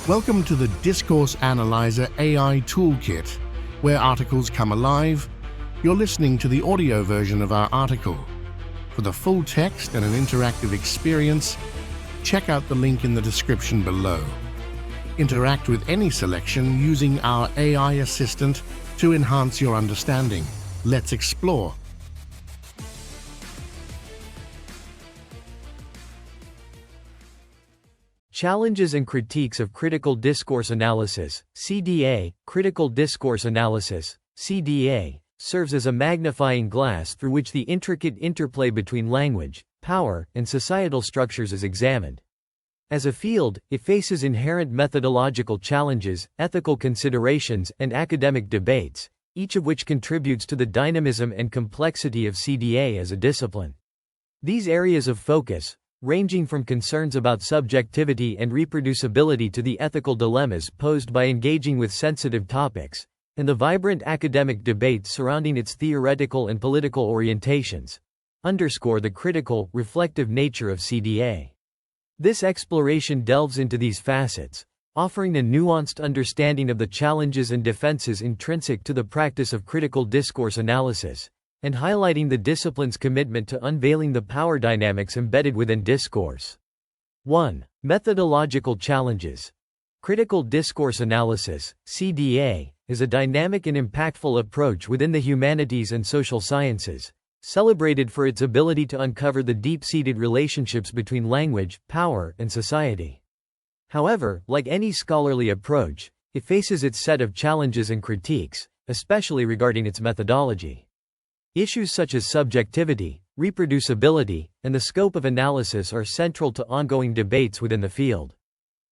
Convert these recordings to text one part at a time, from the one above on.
Welcome to the Discourse Analyzer AI Toolkit, where articles come alive. You're listening to the audio version of our article. For the full text and an interactive experience, check out the link in the description below. Interact with any selection using our AI assistant to enhance your understanding. Let's explore. Challenges and Critiques of Critical Discourse Analysis, CDA. Critical Discourse Analysis, CDA, serves as a magnifying glass through which the intricate interplay between language, power, and societal structures is examined. As a field, it faces inherent methodological challenges, ethical considerations, and academic debates, each of which contributes to the dynamism and complexity of CDA as a discipline. These areas of focus, ranging from concerns about subjectivity and reproducibility to the ethical dilemmas posed by engaging with sensitive topics, and the vibrant academic debates surrounding its theoretical and political orientations, underscore the critical, reflective nature of CDA. This exploration delves into these facets, offering a nuanced understanding of the challenges and defenses intrinsic to the practice of critical discourse analysis, and highlighting the discipline's commitment to unveiling the power dynamics embedded within discourse. 1. Methodological challenges. Critical discourse analysis, CDA, is a dynamic and impactful approach within the humanities and social sciences, celebrated for its ability to uncover the deep-seated relationships between language, power, and society. However, like any scholarly approach, it faces its set of challenges and critiques, especially regarding its methodology. Issues such as subjectivity, reproducibility, and the scope of analysis are central to ongoing debates within the field.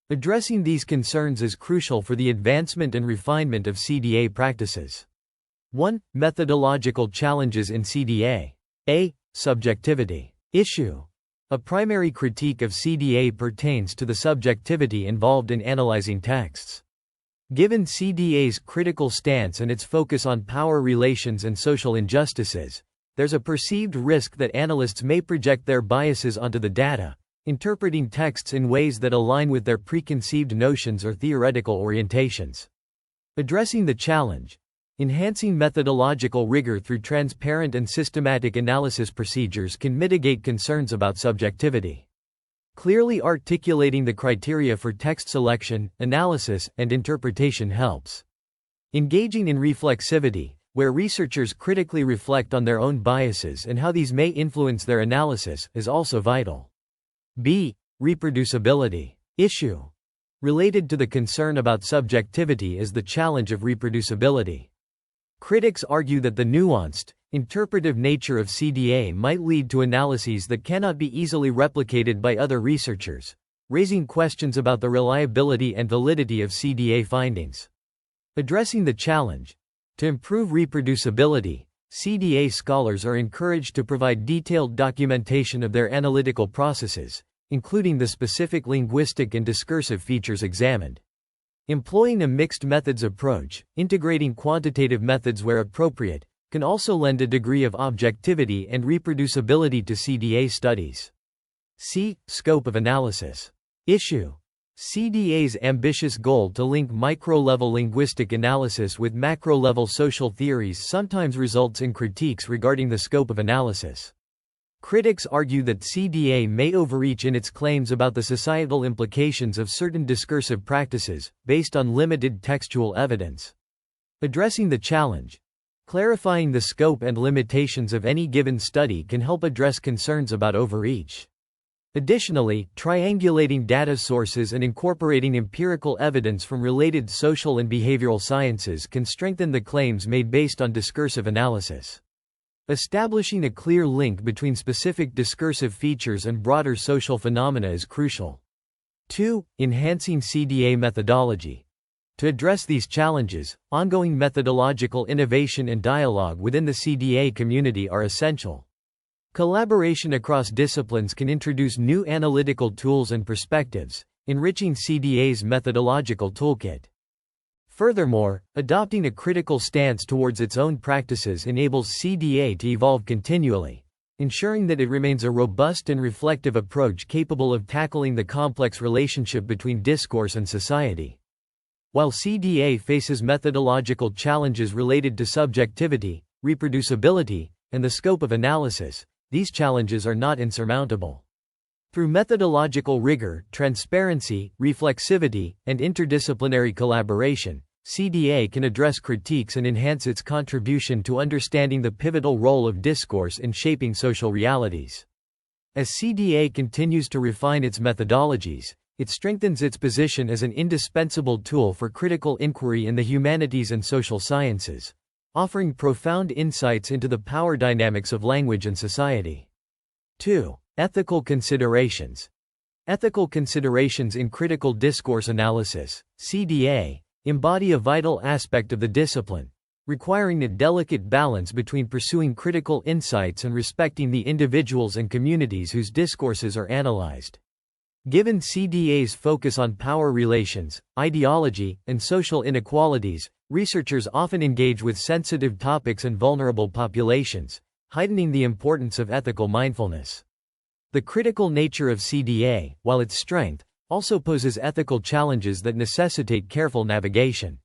Addressing these concerns is crucial for the advancement and refinement of CDA practices. 1. Methodological challenges in CDA. A. Subjectivity. Issue. A primary critique of CDA pertains to the subjectivity involved in analyzing texts. Given CDA's critical stance and its focus on power relations and social injustices, there's a perceived risk that analysts may project their biases onto the data, interpreting texts in ways that align with their preconceived notions or theoretical orientations. Addressing the challenge, enhancing methodological rigor through transparent and systematic analysis procedures can mitigate concerns about subjectivity. Clearly articulating the criteria for text selection, analysis, and interpretation helps. Engaging in reflexivity, where researchers critically reflect on their own biases and how these may influence their analysis, is also vital. B. Reproducibility. Issue. Related to the concern about subjectivity is the challenge of reproducibility. Critics argue that the nuanced, interpretive nature of CDA might lead to analyses that cannot be easily replicated by other researchers, raising questions about the reliability and validity of CDA findings. Addressing the challenge. To improve reproducibility, CDA scholars are encouraged to provide detailed documentation of their analytical processes, including the specific linguistic and discursive features examined. Employing a mixed methods approach, integrating quantitative methods where appropriate, can also lend a degree of objectivity and reproducibility to CDA studies. C. Scope of analysis. Issue. CDA's ambitious goal to link micro-level linguistic analysis with macro-level social theories sometimes results in critiques regarding the scope of analysis. Critics argue that CDA may overreach in its claims about the societal implications of certain discursive practices, based on limited textual evidence. Addressing the challenge. Clarifying the scope and limitations of any given study can help address concerns about overreach. Additionally, triangulating data sources and incorporating empirical evidence from related social and behavioral sciences can strengthen the claims made based on discursive analysis. Establishing a clear link between specific discursive features and broader social phenomena is crucial. 2. Enhancing CDA methodology. To address these challenges, ongoing methodological innovation and dialogue within the CDA community are essential. Collaboration across disciplines can introduce new analytical tools and perspectives, enriching CDA's methodological toolkit. Furthermore, adopting a critical stance towards its own practices enables CDA to evolve continually, ensuring that it remains a robust and reflective approach capable of tackling the complex relationship between discourse and society. While CDA faces methodological challenges related to subjectivity, reproducibility, and the scope of analysis, these challenges are not insurmountable. Through methodological rigor, transparency, reflexivity, and interdisciplinary collaboration, CDA can address critiques and enhance its contribution to understanding the pivotal role of discourse in shaping social realities. As CDA continues to refine its methodologies, it strengthens its position as an indispensable tool for critical inquiry in the humanities and social sciences, offering profound insights into the power dynamics of language and society. 2. Ethical considerations. Ethical considerations in critical discourse analysis, CDA, embody a vital aspect of the discipline, requiring a delicate balance between pursuing critical insights and respecting the individuals and communities whose discourses are analyzed. Given CDA's focus on power relations, ideology, and social inequalities, researchers often engage with sensitive topics and vulnerable populations, heightening the importance of ethical mindfulness. The critical nature of CDA, while its strength, also poses ethical challenges that necessitate careful navigation.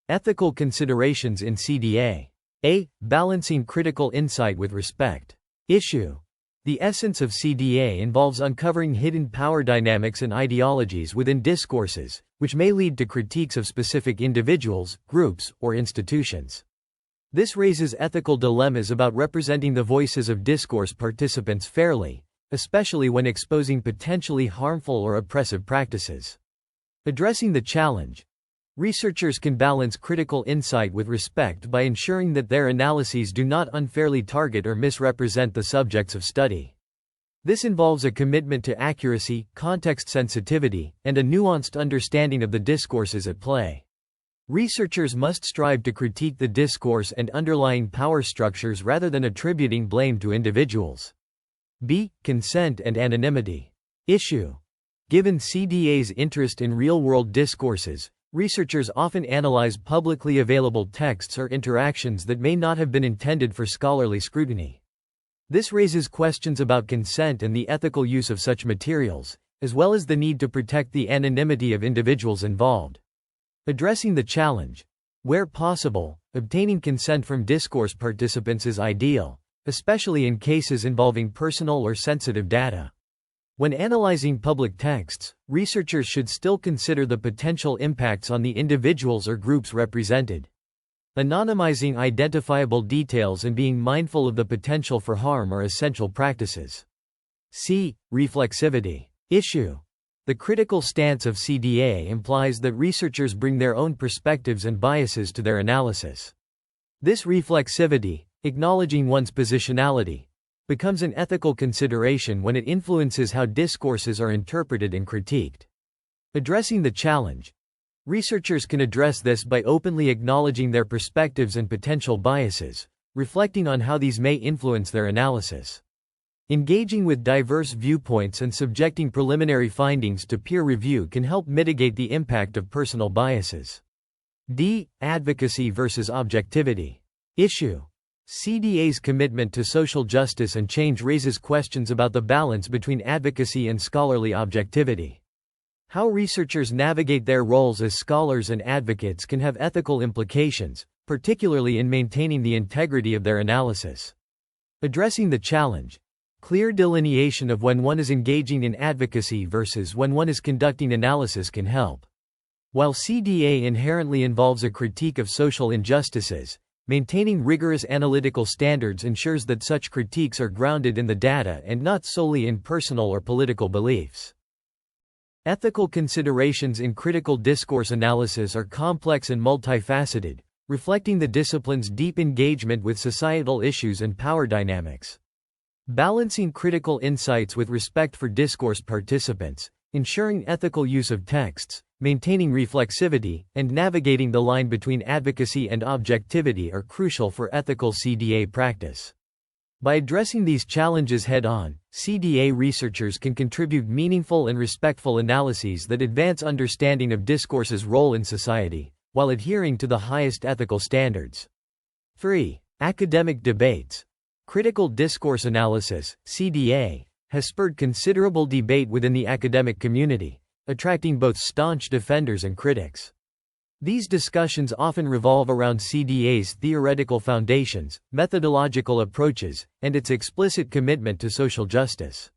Ethical considerations in CDA. A. Balancing critical insight with respect. Issue. The essence of CDA involves uncovering hidden power dynamics and ideologies within discourses, which may lead to critiques of specific individuals, groups, or institutions. This raises ethical dilemmas about representing the voices of discourse participants fairly, especially when exposing potentially harmful or oppressive practices. Addressing the challenge. Researchers can balance critical insight with respect by ensuring that their analyses do not unfairly target or misrepresent the subjects of study. This involves a commitment to accuracy, context sensitivity, and a nuanced understanding of the discourses at play. Researchers must strive to critique the discourse and underlying power structures rather than attributing blame to individuals. B. Consent and anonymity. Issue. Given CDA's interest in real-world discourses, researchers often analyze publicly available texts or interactions that may not have been intended for scholarly scrutiny. This raises questions about consent and the ethical use of such materials, as well as the need to protect the anonymity of individuals involved. Addressing the challenge. Where possible, obtaining consent from discourse participants is ideal, especially in cases involving personal or sensitive data. When analyzing public texts, researchers should still consider the potential impacts on the individuals or groups represented. Anonymizing identifiable details and being mindful of the potential for harm are essential practices. C. Reflexivity. Issue. The critical stance of CDA implies that researchers bring their own perspectives and biases to their analysis. This reflexivity, acknowledging one's positionality, becomes an ethical consideration when it influences how discourses are interpreted and critiqued. Addressing the challenge. Researchers can address this by openly acknowledging their perspectives and potential biases, reflecting on how these may influence their analysis. Engaging with diverse viewpoints and subjecting preliminary findings to peer review can help mitigate the impact of personal biases. D. Advocacy versus objectivity. Issue. CDA's commitment to social justice and change raises questions about the balance between advocacy and scholarly objectivity. How researchers navigate their roles as scholars and advocates can have ethical implications, particularly in maintaining the integrity of their analysis. Addressing the challenge. Clear delineation of when one is engaging in advocacy versus when one is conducting analysis can help. While CDA inherently involves a critique of social injustices, maintaining rigorous analytical standards ensures that such critiques are grounded in the data and not solely in personal or political beliefs. Ethical considerations in critical discourse analysis are complex and multifaceted, reflecting the discipline's deep engagement with societal issues and power dynamics. Balancing critical insights with respect for discourse participants, ensuring ethical use of texts, maintaining reflexivity, and navigating the line between advocacy and objectivity are crucial for ethical CDA practice. By addressing these challenges head-on, CDA researchers can contribute meaningful and respectful analyses that advance understanding of discourse's role in society, while adhering to the highest ethical standards. 3. Academic debates. Critical Discourse Analysis, CDA, has spurred considerable debate within the academic community, attracting both staunch defenders and critics. These discussions often revolve around CDA's theoretical foundations, methodological approaches, and its explicit commitment to social justice.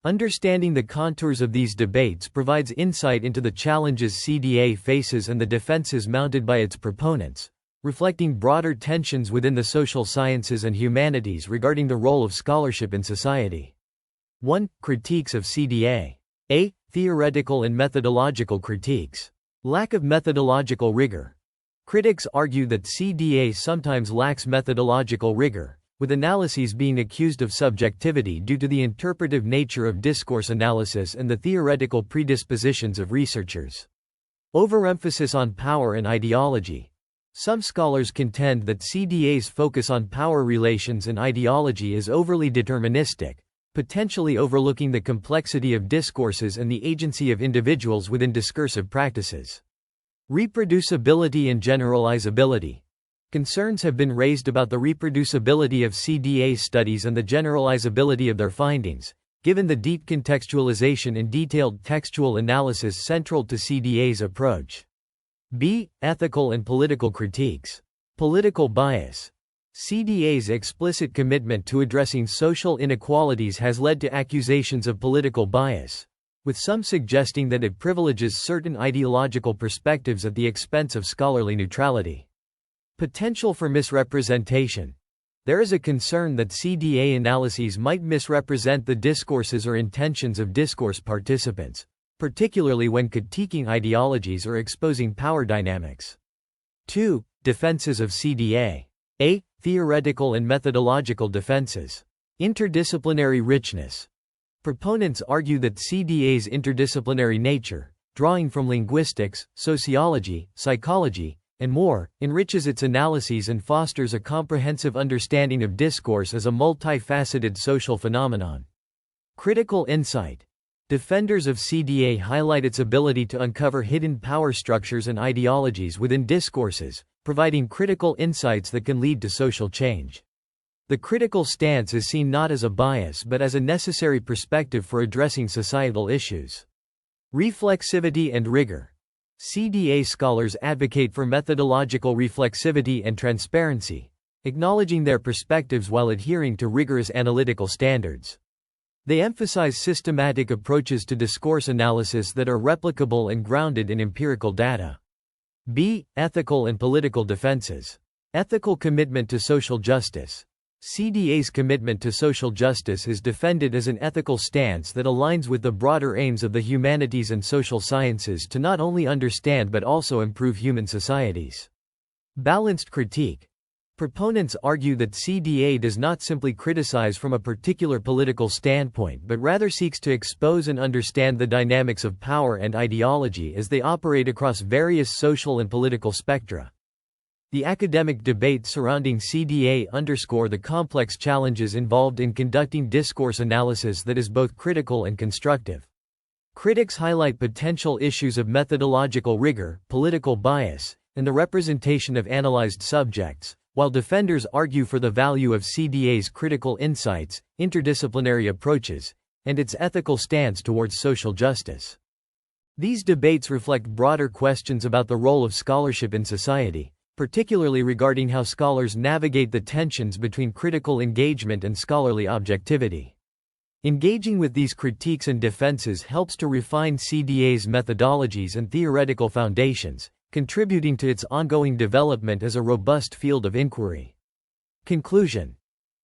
Understanding the contours of these debates provides insight into the challenges CDA faces and the defenses mounted by its proponents, reflecting broader tensions within the social sciences and humanities regarding the role of scholarship in society. 1. Critiques of CDA. A. Theoretical and methodological critiques. Lack of methodological rigor. Critics argue that CDA sometimes lacks methodological rigor, with analyses being accused of subjectivity due to the interpretive nature of discourse analysis and the theoretical predispositions of researchers. Overemphasis on power and ideology. Some scholars contend that CDA's focus on power relations and ideology is overly deterministic, potentially overlooking the complexity of discourses and the agency of individuals within discursive practices. Reproducibility and generalizability. Concerns have been raised about the reproducibility of CDA studies and the generalizability of their findings, given the deep contextualization and detailed textual analysis central to CDA's approach. B. Ethical and political critiques. Political bias. CDA's explicit commitment to addressing social inequalities has led to accusations of political bias, with some suggesting that it privileges certain ideological perspectives at the expense of scholarly neutrality. Potential for misrepresentation. There is a concern that CDA analyses might misrepresent the discourses or intentions of discourse participants, particularly when critiquing ideologies or exposing power dynamics. 2. Defenses of CDA. A. Theoretical and methodological defenses. Interdisciplinary richness. Proponents argue that CDA's interdisciplinary nature, drawing from linguistics, sociology, psychology, and more, enriches its analyses and fosters a comprehensive understanding of discourse as a multifaceted social phenomenon. Critical insight. Defenders of CDA highlight its ability to uncover hidden power structures and ideologies within discourses, providing critical insights that can lead to social change. The critical stance is seen not as a bias but as a necessary perspective for addressing societal issues. Reflexivity and rigor. CDA scholars advocate for methodological reflexivity and transparency, acknowledging their perspectives while adhering to rigorous analytical standards. They emphasize systematic approaches to discourse analysis that are replicable and grounded in empirical data. B. Ethical and political defenses. Ethical commitment to social justice. CDA's commitment to social justice is defended as an ethical stance that aligns with the broader aims of the humanities and social sciences to not only understand but also improve human societies. Balanced critique. Proponents argue that CDA does not simply criticize from a particular political standpoint but rather seeks to expose and understand the dynamics of power and ideology as they operate across various social and political spectra. The academic debates surrounding CDA underscore the complex challenges involved in conducting discourse analysis that is both critical and constructive. Critics highlight potential issues of methodological rigor, political bias, and the representation of analyzed subjects, while defenders argue for the value of CDA's critical insights, interdisciplinary approaches, and its ethical stance towards social justice. These debates reflect broader questions about the role of scholarship in society, particularly regarding how scholars navigate the tensions between critical engagement and scholarly objectivity. Engaging with these critiques and defenses helps to refine CDA's methodologies and theoretical foundations, contributing to its ongoing development as a robust field of inquiry. Conclusion.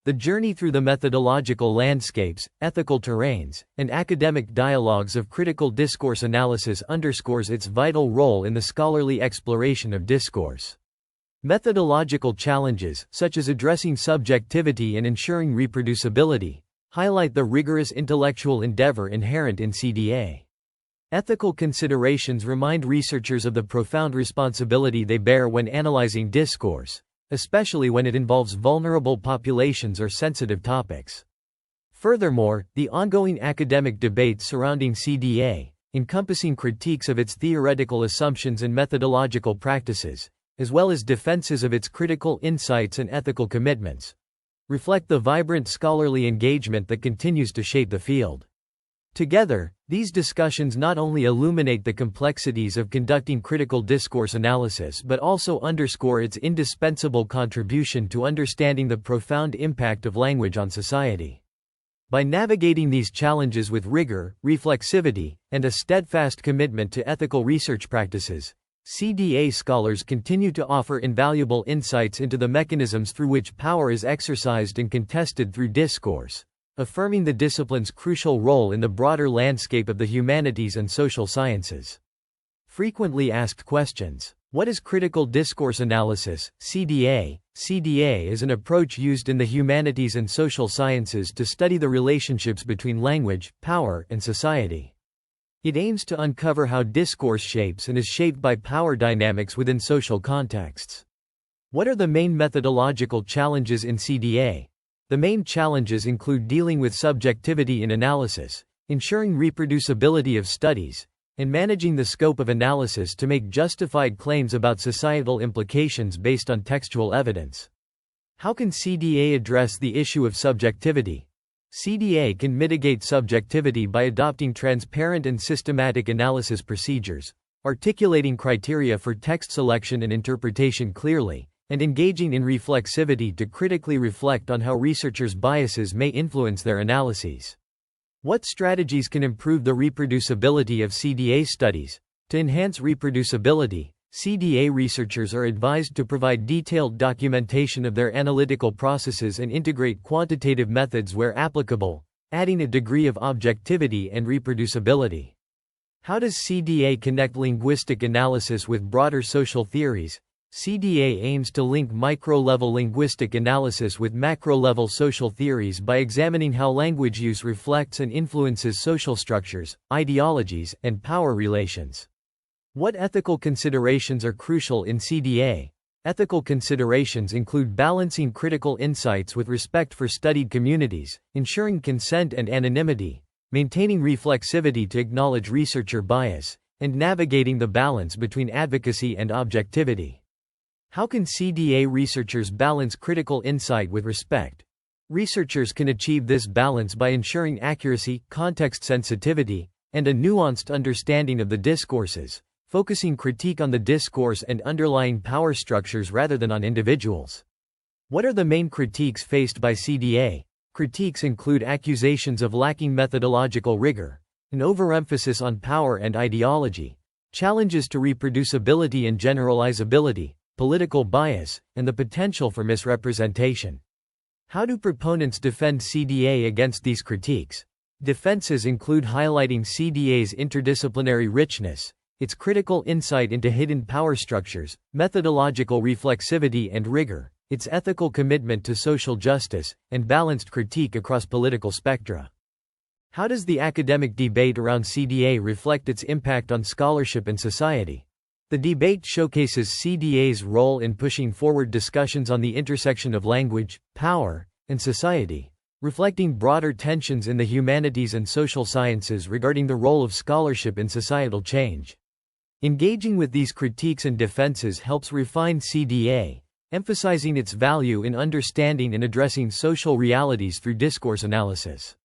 The journey through the methodological landscapes, ethical terrains, and academic dialogues of critical discourse analysis underscores its vital role in the scholarly exploration of discourse. Methodological challenges, such as addressing subjectivity and ensuring reproducibility, highlight the rigorous intellectual endeavor inherent in CDA. Ethical considerations remind researchers of the profound responsibility they bear when analyzing discourse, especially when it involves vulnerable populations or sensitive topics. Furthermore, the ongoing academic debates surrounding CDA, encompassing critiques of its theoretical assumptions and methodological practices, as well as defenses of its critical insights and ethical commitments, reflect the vibrant scholarly engagement that continues to shape the field. Together, these discussions not only illuminate the complexities of conducting critical discourse analysis but also underscore its indispensable contribution to understanding the profound impact of language on society. By navigating these challenges with rigor, reflexivity, and a steadfast commitment to ethical research practices, CDA scholars continue to offer invaluable insights into the mechanisms through which power is exercised and contested through discourse, affirming the discipline's crucial role in the broader landscape of the humanities and social sciences. Frequently asked questions. What is critical discourse analysis, CDA? CDA is an approach used in the humanities and social sciences to study the relationships between language, power, and society. It aims to uncover how discourse shapes and is shaped by power dynamics within social contexts. What are the main methodological challenges in CDA? The main challenges include dealing with subjectivity in analysis, ensuring reproducibility of studies, and managing the scope of analysis to make justified claims about societal implications based on textual evidence. How can CDA address the issue of subjectivity? CDA can mitigate subjectivity by adopting transparent and systematic analysis procedures, articulating criteria for text selection and interpretation clearly, and engaging in reflexivity to critically reflect on how researchers' biases may influence their analyses. What strategies can improve the reproducibility of CDA studies? To enhance reproducibility, CDA researchers are advised to provide detailed documentation of their analytical processes and integrate quantitative methods where applicable, adding a degree of objectivity and reproducibility. How does CDA connect linguistic analysis with broader social theories? CDA aims to link micro-level linguistic analysis with macro-level social theories by examining how language use reflects and influences social structures, ideologies, and power relations. What ethical considerations are crucial in CDA? Ethical considerations include balancing critical insights with respect for studied communities, ensuring consent and anonymity, maintaining reflexivity to acknowledge researcher bias, and navigating the balance between advocacy and objectivity. How can CDA researchers balance critical insight with respect? Researchers can achieve this balance by ensuring accuracy, context sensitivity, and a nuanced understanding of the discourses, focusing critique on the discourse and underlying power structures rather than on individuals. What are the main critiques faced by CDA? Critiques include accusations of lacking methodological rigor, an overemphasis on power and ideology, challenges to reproducibility and generalizability, political bias, and the potential for misrepresentation. How do proponents defend CDA against these critiques? Defenses include highlighting CDA's interdisciplinary richness, its critical insight into hidden power structures, methodological reflexivity and rigor, its ethical commitment to social justice, and balanced critique across political spectra. How does the academic debate around CDA reflect its impact on scholarship and society? The debate showcases CDA's role in pushing forward discussions on the intersection of language, power, and society, reflecting broader tensions in the humanities and social sciences regarding the role of scholarship in societal change. Engaging with these critiques and defenses helps refine CDA, emphasizing its value in understanding and addressing social realities through discourse analysis.